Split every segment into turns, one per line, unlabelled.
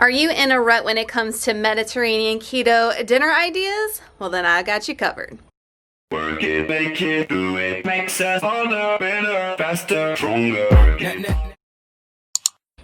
Are you in a rut when it comes to Mediterranean keto dinner ideas? Well, then I got you covered.
Work it, make it, do it, makes us harder, better, faster, stronger.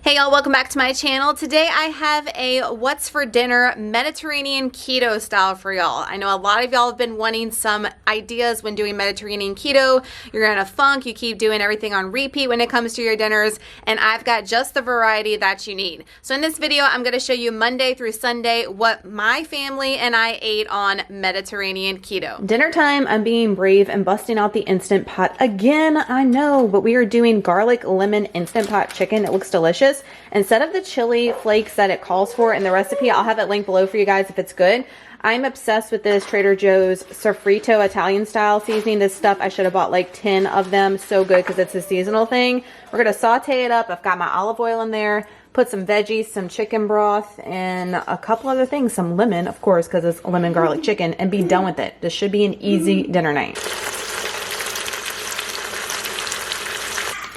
Hey y'all, welcome back to my channel. Today I have a what's for dinner Mediterranean keto style for y'all. I know a lot of y'all have been wanting some ideas when doing Mediterranean keto. You're in a funk, you keep doing everything on repeat when it comes to your dinners, and I've got just the variety that you need. So in this video, I'm gonna show you Monday through Sunday what my family and I ate on Mediterranean keto. Dinner time, I'm being brave and busting out the Instant Pot again, I know, but we are doing garlic lemon Instant Pot chicken. It looks delicious. Instead of the chili flakes that it calls for in the recipe, I'll have it linked below for you guys if it's good. I'm obsessed with this Trader Joe's Sofrito Italian style seasoning. This stuff, I should have bought like 10 of them. So good because it's a seasonal thing. We're going to saute it up. I've got my olive oil in there. Put some veggies, some chicken broth, and a couple other things. Some lemon, of course, because it's lemon garlic chicken, and be done with it. This should be an easy dinner night.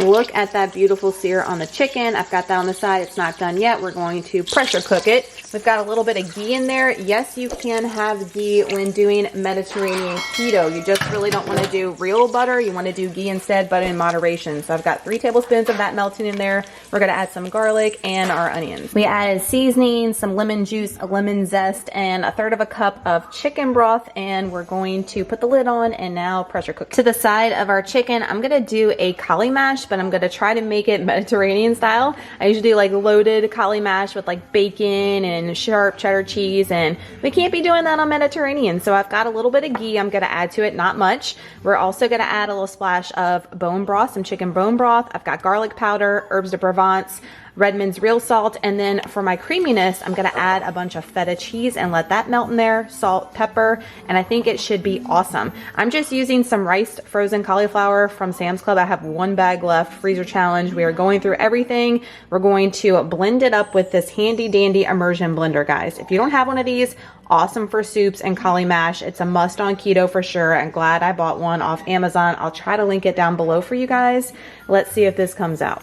Look at that beautiful sear on the chicken. I've got that on the side. It's not done yet. We're going to pressure cook it. We've got a little bit of ghee in there. Yes, you can have ghee when doing Mediterranean keto. You just really don't want to do real butter. You want to do ghee instead, but in moderation. So I've got 3 tablespoons of that melting in there. We're going to add some garlic and our onions. We added seasoning, some lemon juice, a lemon zest, and 1/3 cup of chicken broth. And we're going to put the lid on and now pressure cook. To the side of our chicken, I'm going to do a Cauli Mash, but I'm going to try to make it Mediterranean style. I usually do like loaded Cauli Mash with like bacon and sharp cheddar cheese, and we can't be doing that on Mediterranean. So I've got a little bit of ghee I'm going to add to it, not much. We're also going to add a little splash of bone broth, some chicken bone broth. I've got garlic powder, herbs de Provence, Redmond's real salt, and then for my creaminess, I'm going to add a bunch of feta cheese and let that melt in there, salt, pepper, and I think it should be awesome. I'm just using some riced frozen cauliflower from Sam's Club. I have 1 bag left, freezer challenge. We are going through everything. We're going to blend it up with this handy dandy Immersion Blender, guys. If you don't have one of these, awesome for soups and Cauli Mash. It's a must on keto for sure. I'm glad I bought one off Amazon. I'll try to link it down below for you guys. Let's see if this comes out.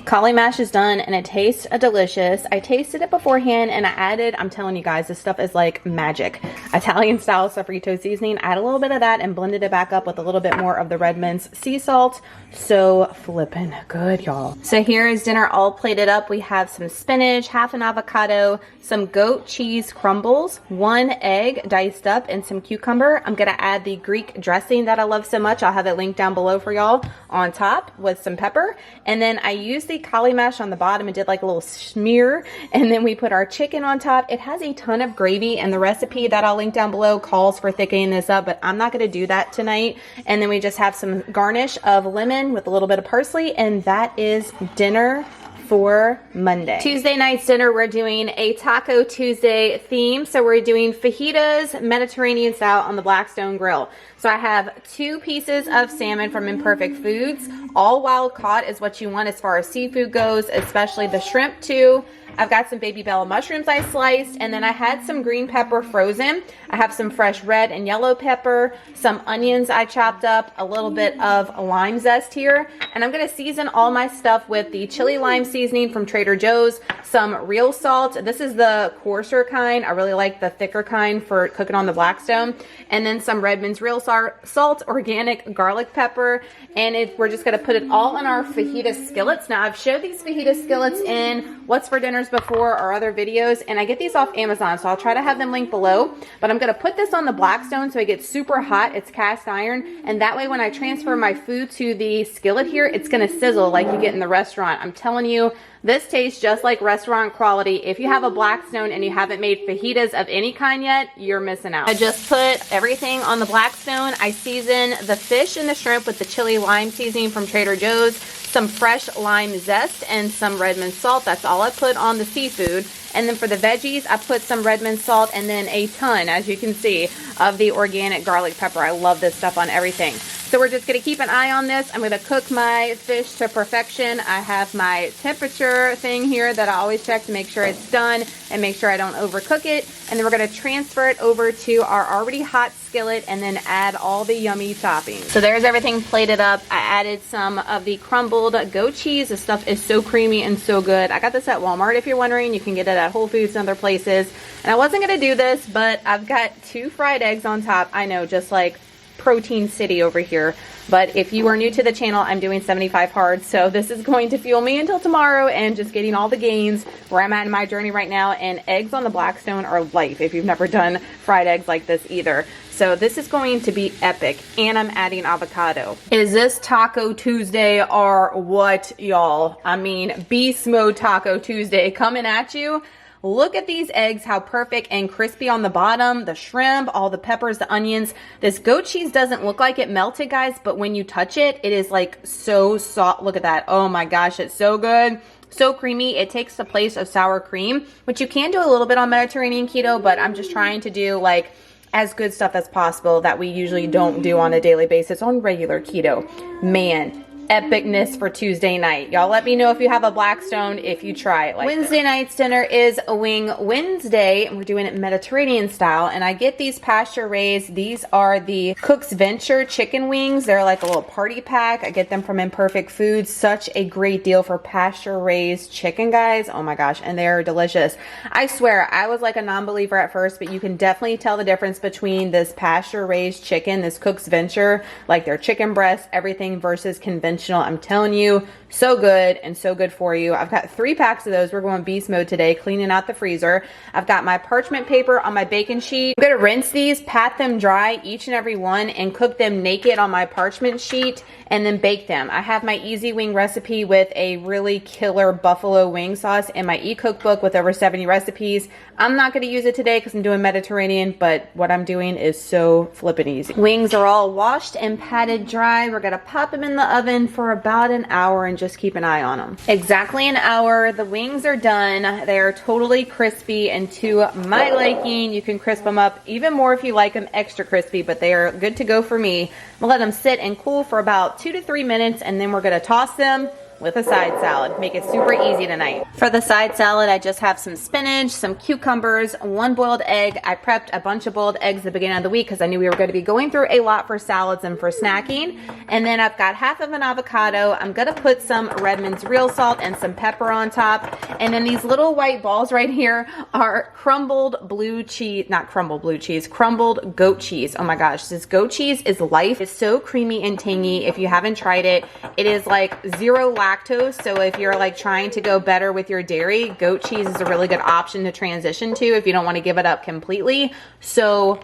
Cauli Mash is done and it tastes delicious. I tasted it beforehand and I added, I'm telling you guys, this stuff is like magic. Italian style Sofrito seasoning. I add a little bit of that and blended it back up with a little bit more of the Redmond's sea salt. So flippin' good, y'all. So here is dinner all plated up. We have some spinach, half an avocado, some goat cheese crumbles, 1 egg diced up, and some cucumber. I'm gonna add the Greek dressing that I love so much. I'll have it linked down below for y'all on top with some pepper. And then I used the Cauli Mash on the bottom and did like a little smear, and then we put our chicken on top. It has a ton of gravy, and the recipe that I'll link down below calls for thickening this up, but I'm not going to do that tonight. And then we just have some garnish of lemon with a little bit of parsley, and that is dinner for Monday. Tuesday night's dinner, we're doing a Taco Tuesday theme. So we're doing fajitas Mediterranean style on the Blackstone grill. So I have 2 pieces of salmon from Imperfect Foods. All wild caught is what you want as far as seafood goes, especially the shrimp too. I've got some baby bella mushrooms I sliced, and then I had some green pepper frozen. I have some fresh red and yellow pepper, some onions I chopped up, a little bit of lime zest here, and I'm going to season all my stuff with the chili lime seasoning from Trader Joe's, some real salt. This is the coarser kind. I really like the thicker kind for cooking on the Blackstone, and then some Redmond's real salt, organic garlic pepper, and we're just going to put it all in our fajita skillets. Now I've showed these fajita skillets in What's for Dinners before or other videos, and I get these off Amazon, so I'll try to have them linked below. But I'm going to put this on the Blackstone so it gets super hot. It's cast iron, and that way when I transfer my food to the skillet here, it's going to sizzle like you get in the restaurant. I'm telling you, this tastes just like restaurant quality. If you have a Blackstone and you haven't made fajitas of any kind yet, you're missing out. I just put everything on the Blackstone. I season the fish and the shrimp with the chili lime seasoning from Trader Joe's, some fresh lime zest, and some Redmond salt. That's all I put on the seafood. And then for the veggies, I put some Redmond salt and then a ton, as you can see, of the organic garlic pepper. I love this stuff on everything. So we're just gonna keep an eye on this. I'm gonna cook my fish to perfection. I have my temperature thing here that I always check to make sure it's done and make sure I don't overcook it. And then we're gonna transfer it over to our already hot skillet and then add all the yummy toppings. So there's everything plated up. I added some of the crumbled goat cheese. This stuff is so creamy and so good. I got this at Walmart if you're wondering. You can get it at Whole Foods and other places. And I wasn't gonna do this, but I've got 2 fried eggs on top. I know, just like Protein City over here. But if you are new to the channel, I'm doing 75 hard, so this is going to fuel me until tomorrow and just getting all the gains where I'm at in my journey right now. And eggs on the Blackstone are life if you've never done fried eggs like this either. So this is going to be epic, and I'm adding avocado. Is this Taco Tuesday or what, y'all? I mean, beast mode Taco Tuesday coming at you. Look at these eggs, how perfect and crispy on the bottom, the shrimp, all the peppers, the onions. This goat cheese doesn't look like it melted, guys, but when you touch it, it is like so soft. Look at that. Oh my gosh, it's so good. So creamy. It takes the place of sour cream, which you can do a little bit on Mediterranean keto, but I'm just trying to do like as good stuff as possible that we usually don't do on a daily basis on regular keto. Man, epicness for Tuesday night. Y'all let me know if you have a Blackstone, if you try it like Wednesday night's dinner is a Wing Wednesday, and we're doing it Mediterranean style. And I get these pasture raised. These are the Cook's Venture chicken wings. They're like a little party pack. I get them from Imperfect Foods. Such a great deal for pasture raised chicken, guys. Oh my gosh, and they're delicious. I swear, I was like a non-believer at first, but you can definitely tell the difference between this pasture raised chicken, this Cook's Venture, like their chicken breast, everything, versus conventional. I'm telling you, so good and so good for you. I've got 3 packs of those. We're going beast mode today, cleaning out the freezer. I've got my parchment paper on my baking sheet. I'm gonna rinse these, pat them dry, each and every one, and cook them naked on my parchment sheet and then bake them. I have my easy wing recipe with a really killer buffalo wing sauce in my e-cookbook with over 70 recipes. I'm not gonna use it today because I'm doing Mediterranean, but what I'm doing is so flippin' easy. Wings are all washed and patted dry. We're gonna pop them in the oven for about an hour and just keep an eye on them. Exactly an hour. The wings are done. They are totally crispy and to my liking. You can crisp them up even more if you like them extra crispy, but they are good to go for me. I'm gonna let them sit and cool for about 2 to 3 minutes, and then we're gonna toss them with a side salad. Make it super easy tonight. For the side salad, I just have some spinach, some cucumbers, 1 boiled egg. I prepped a bunch of boiled eggs at the beginning of the week because I knew we were going to be going through a lot for salads and for snacking. And then I've got half of an avocado. I'm going to put some Redmond's real salt and some pepper on top. And then these little white balls right here are crumbled blue cheese, not crumbled blue cheese, crumbled goat cheese. Oh my gosh, this goat cheese is life. It's so creamy and tangy. If you haven't tried it, it is like 0 lactose, so if you're like trying to go better with your dairy, goat cheese is a really good option to transition to if you don't want to give it up completely. So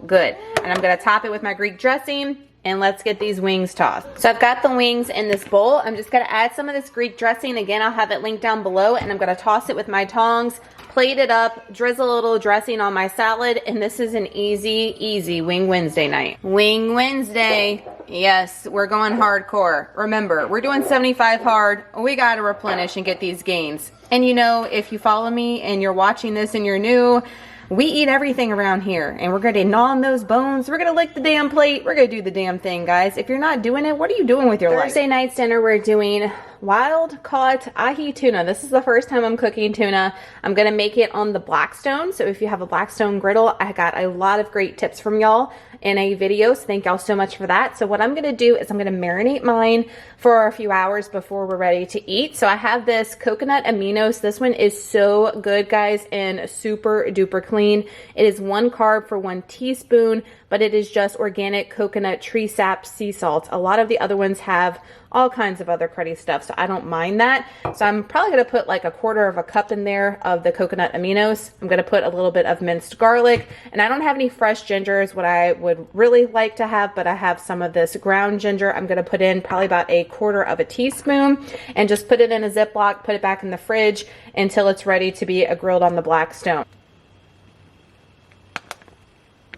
good. And I'm gonna top it with my Greek dressing, and let's get these wings tossed. So I've got the wings in this bowl. I'm just gonna add some of this Greek dressing. Again, I'll have it linked down below, and I'm gonna toss it with my tongs, plate it up, drizzle a little dressing on my salad, and this is an easy Wing Wednesday night. Wing Wednesday. Yes, we're going hardcore. Remember, we're doing 75 hard. We got to replenish and get these gains. And you know, if you follow me and you're watching this and you're new, we eat everything around here, and we're going to gnaw on those bones. We're going to lick the damn plate. We're going to do the damn thing, guys. If you're not doing it, what are you doing with your life? Thursday night's dinner, we're doing wild caught ahi tuna. This is the first time I'm cooking tuna. I'm going to make it on the Blackstone. So if you have a Blackstone griddle, I got a lot of great tips from y'all in a video. So thank y'all so much for that. So what I'm going to do is I'm going to marinate mine for a few hours before we're ready to eat. So I have this coconut Aminos. This one is so good, guys, and super duper clean. It is 1 carb for 1 teaspoon, but it is just organic coconut tree sap sea salt. A lot of the other ones have all kinds of other cruddy stuff, so I don't mind that. So I'm probably gonna put like 1/4 cup in there of the coconut Aminos. I'm gonna put a little bit of minced garlic, and I don't have any fresh ginger is what I would really like to have, but I have some of this ground ginger. I'm gonna put in probably about 1/4 teaspoon and just put it in a Ziploc, put it back in the fridge until it's ready to be grilled on the Blackstone.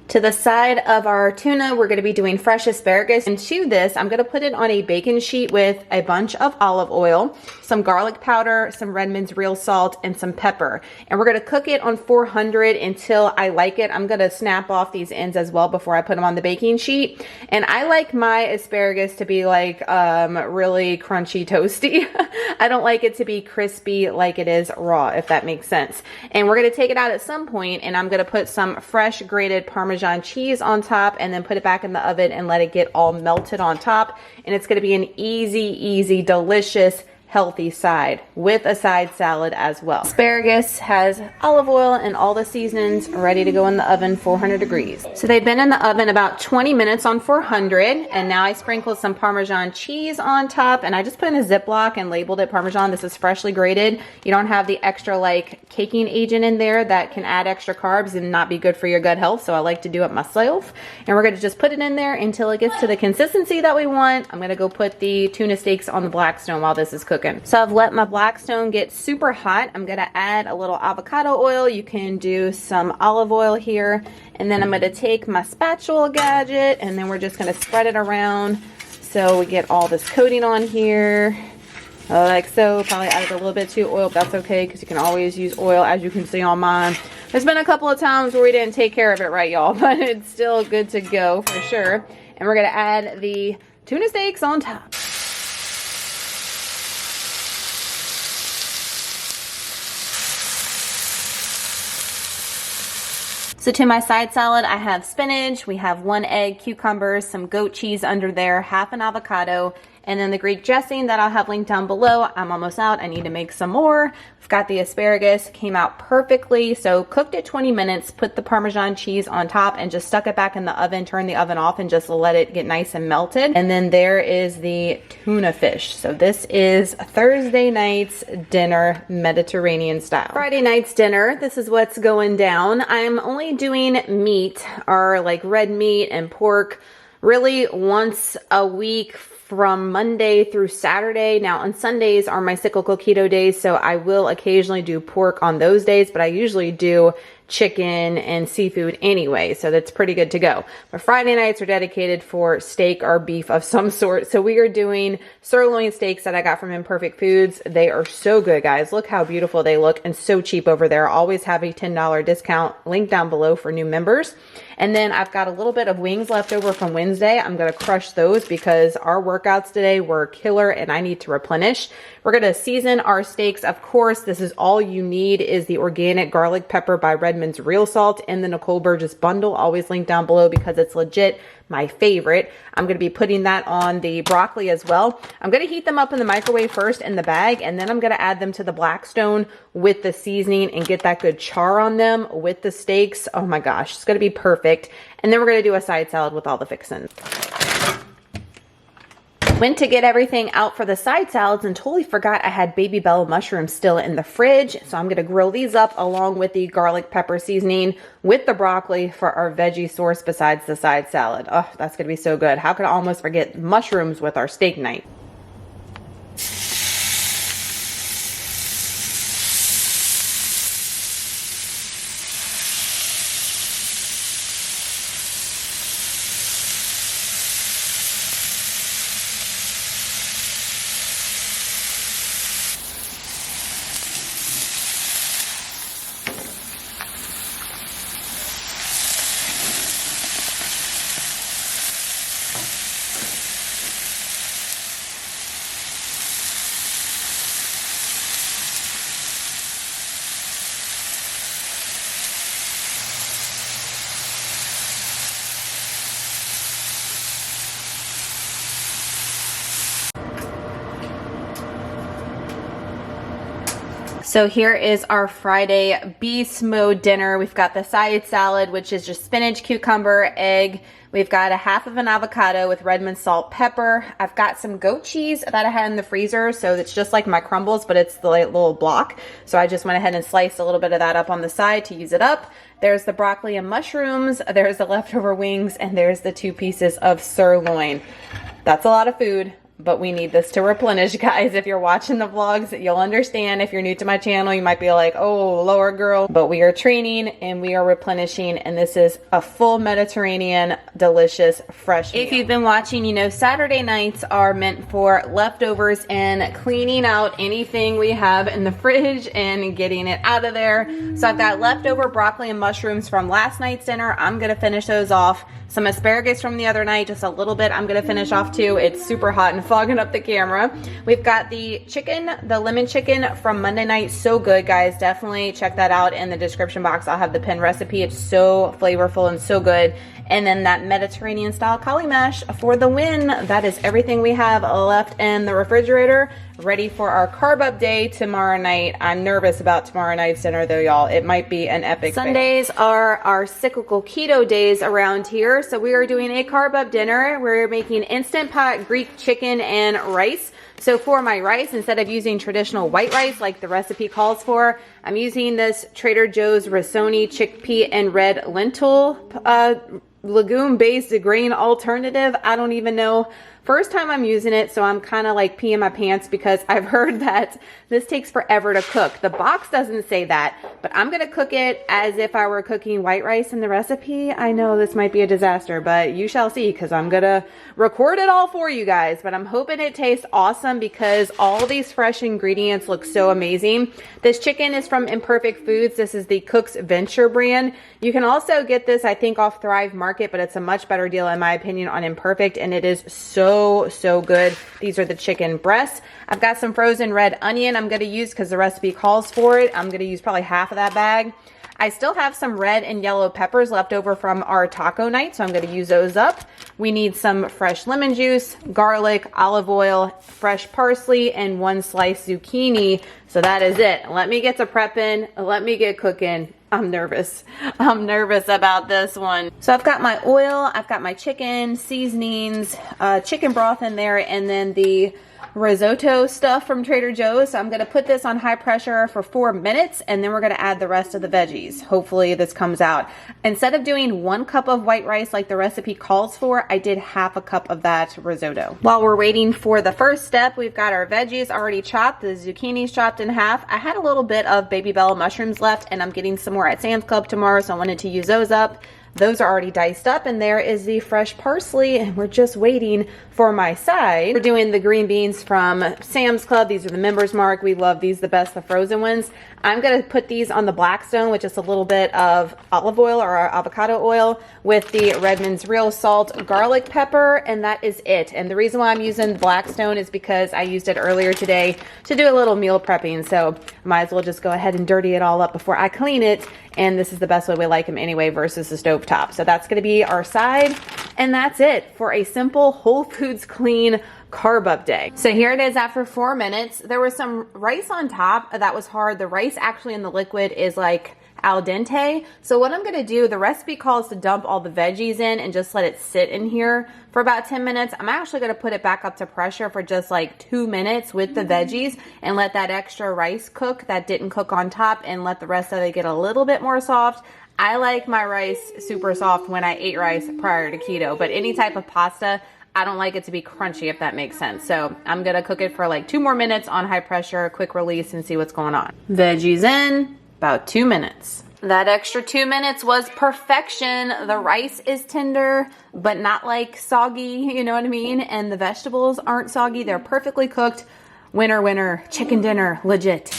To the side of our tuna, we're going to be doing fresh asparagus. And to this, I'm going to put it on a baking sheet with a bunch of olive oil, some garlic powder, some Redmond's real salt, and some pepper. And we're going to cook it on 400 until I like it. I'm going to snap off these ends as well before I put them on the baking sheet. And I like my asparagus to be like really crunchy, toasty. I don't like it to be crispy like it is raw, if that makes sense. And we're going to take it out at some point, and I'm going to put some fresh grated Parmesan cheese on top and then put it back in the oven and let it get all melted on top. And it's going to be an easy, delicious, healthy side with a side salad as well. Asparagus has olive oil and all the seasonings ready to go in the oven, 400 degrees. So they've been in the oven about 20 minutes on 400, and now I sprinkled some Parmesan cheese on top, and I just put in a Ziploc and labeled it Parmesan. This is freshly grated. You don't have the extra like caking agent in there that can add extra carbs and not be good for your gut health, so I like to do it myself. And we're going to just put it in there until it gets to the consistency that we want. I'm going to go put the tuna steaks on the Blackstone while this is cooking. So I've let my Blackstone get super hot. I'm going to add a little avocado oil. You can do some olive oil here. And then I'm going to take my spatula gadget, and then we're just going to spread it around so we get all this coating on here. Like so. Probably added a little bit too oil, but that's okay because you can always use oil, as you can see on mine. There's been a couple of times where we didn't take care of it right, y'all, but it's still good to go for sure. And we're going to add the tuna steaks on top. So to my side salad, I have spinach, we have 1 egg, cucumbers, some goat cheese under there, half an avocado, and then the Greek dressing that I'll have linked down below. I'm almost out. I need to make some more. We've got the asparagus, came out perfectly. So cooked it 20 minutes, put the Parmesan cheese on top, and just stuck it back in the oven, turned the oven off, and just let it get nice and melted. And then there is the tuna fish. So this is Thursday night's dinner, Mediterranean style. Friday night's dinner, this is what's going down. I'm only doing meat, or like red meat and pork, really once a week from Monday through Saturday. Now on Sundays are my cyclical keto days, so I will occasionally do pork on those days, but I usually do chicken and seafood anyway, so that's pretty good to go. But Friday nights are dedicated for steak or beef of some sort. So we are doing sirloin steaks that I got from Imperfect Foods. They are so good, guys. Look how beautiful they look, and so cheap over there. Always have a $10 discount link down below for new members. And then I've got a little bit of wings left over from Wednesday. I'm going to crush those because our workouts today were killer and I need to replenish. We're going to season our steaks. Of course, this is all you need is the organic garlic pepper by Redmond's real salt in the Nicole Burgess bundle. Always linked down below because it's legit my favorite. I'm going to be putting that on the broccoli as well. I'm going to heat them up in the microwave first in the bag, and then I'm going to add them to the Blackstone with the seasoning and get that good char on them with the steaks. Oh my gosh, it's going to be perfect. And then we're going to do a side salad with all the fixins. Went to get everything out for the side salads and totally forgot I had baby bell mushrooms still in the fridge. So I'm going to grill these up along with the garlic pepper seasoning with the broccoli for our veggie source besides the side salad. Oh, that's going to be so good. How could I almost forget mushrooms with our steak night? So here is our Friday beast mode dinner. We've got the side salad, which is just spinach, cucumber, egg. We've got a half of an avocado with Redmond salt, pepper. I've got some goat cheese that I had in the freezer. So it's just like my crumbles, but it's the little block. So I just went ahead and sliced a little bit of that up on the side to use it up. There's the broccoli and mushrooms. There's the leftover wings, and there's the 2 pieces of sirloin. That's a lot of food. but we need this to replenish, guys. If you're watching the vlogs, you'll understand. If you're new to my channel, you might be like, oh, lower girl, but we are training and we are replenishing, and this is a full Mediterranean, delicious, fresh meal. If you've been watching, you know Saturday nights are meant for leftovers and cleaning out anything we have in the fridge and getting it out of there. So I've got leftover broccoli and mushrooms from last night's dinner. I'm gonna finish those off. Some asparagus from the other night, just a little bit I'm gonna finish off too. It's super hot and fogging up the camera. We've got the chicken, the lemon chicken from Monday night. So good, guys. Definitely check that out in the description box. I'll have the pinned recipe. It's so flavorful and so good. And then that Mediterranean style Cauli Mash for the win. That is everything we have left in the refrigerator, ready for our carb up day tomorrow night. I'm nervous about tomorrow night's dinner though, y'all. It might be an epic Sundays are our cyclical keto days around here. So we are doing a carb up dinner. We're making Instant Pot Greek chicken and rice. So for my rice, instead of using traditional white rice like the recipe calls for, I'm using this Trader Joe's Rossoni chickpea and red lentil legume-based grain alternative. I don't even know. First time I'm using it, so I'm kind of like peeing my pants because I've heard that this takes forever to cook. The box doesn't say that, but I'm gonna cook it as if I were cooking white rice in the recipe. I know this might be a disaster, but you shall see because I'm gonna record it all for you guys. But I'm hoping it tastes awesome because all these fresh ingredients look so amazing. This chicken is from Imperfect Foods. This is the Cook's Venture brand. You can also get this, I think, off Thrive Market, but it's a much better deal in my opinion on Imperfect, and it is so good. These are the chicken breasts. I've got some frozen red onion I'm going to use because the recipe calls for it. I'm going to use probably half of that bag. I still have some red and yellow peppers left over from our taco night, so I'm going to use those up. We need some fresh lemon juice, garlic, olive oil, fresh parsley, and 1 sliced zucchini. So that is it. Let me get to prepping. Let me get cooking. I'm nervous. I'm nervous about this one. So I've got my oil, I've got my chicken, seasonings, chicken broth in there, and then the risotto stuff from Trader Joe's. So I'm going to put this on high pressure for 4 minutes, and then we're going to add the rest of the veggies. Hopefully this comes out. Instead of doing 1 cup of white rice like the recipe calls for, I did half a cup of that risotto. While we're waiting for the first step, we've got our veggies already chopped. The zucchini's chopped in half. I had a little bit of baby bell mushrooms left, and I'm getting some more at Sam's Club tomorrow, so I wanted to use those up. Those are already diced up, and there is the fresh parsley, and we're just waiting for my side. We're doing the green beans from Sam's Club. These are the Members Mark. We love these the best, the frozen ones. I'm gonna put these on the Blackstone with just a little bit of olive oil or avocado oil with the Redmond's real salt, garlic pepper, and that is it. And the reason why I'm using Blackstone is because I used it earlier today to do a little meal prepping, so might as well just go ahead and dirty it all up before I clean it. And this is the best way we like them anyway versus the stovetop. So that's gonna be our side. And that's it for a simple Whole Foods clean carb up day. So here it is after 4 minutes. There was some rice on top that was hard. The rice actually in the liquid is like al dente. So what I'm gonna do, the recipe calls to dump all the veggies in and just let it sit in here for about 10 minutes. I'm actually gonna put it back up to pressure for just like 2 minutes with the veggies and let that extra rice cook that didn't cook on top and let the rest of it get a little bit more soft. I like my rice super soft when I ate rice prior to keto, but any type of pasta, I don't like it to be crunchy, if that makes sense. So I'm gonna cook it for like 2 more minutes on high pressure, quick release, and see what's going on. Veggies in, about 2 minutes. That extra 2 minutes was perfection. The rice is tender, but not like soggy, you know what I mean? And the vegetables aren't soggy, they're perfectly cooked. Winner, winner, chicken dinner, legit.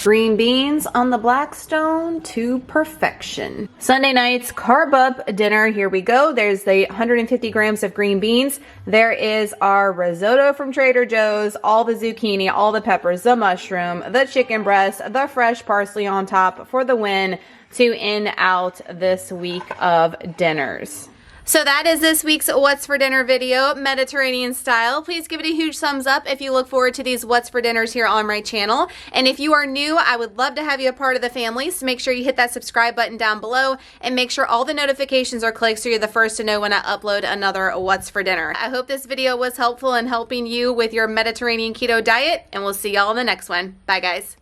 Green beans on the Blackstone to perfection. Sunday night's carb up dinner, here we go. There's the 150 grams of green beans. There is our risotto from Trader Joe's, all the zucchini, all the peppers, the mushroom, the chicken breast, the fresh parsley on top for the win to end out this week of dinners. So that is this week's What's for Dinner video, Mediterranean style. Please give it a huge thumbs up if you look forward to these What's for Dinners here on my channel. And if you are new, I would love to have you a part of the family. So make sure you hit that subscribe button down below and make sure all the notifications are clicked so you're the first to know when I upload another What's for Dinner. I hope this video was helpful in helping you with your Mediterranean keto diet, and we'll see y'all in the next one. Bye, guys.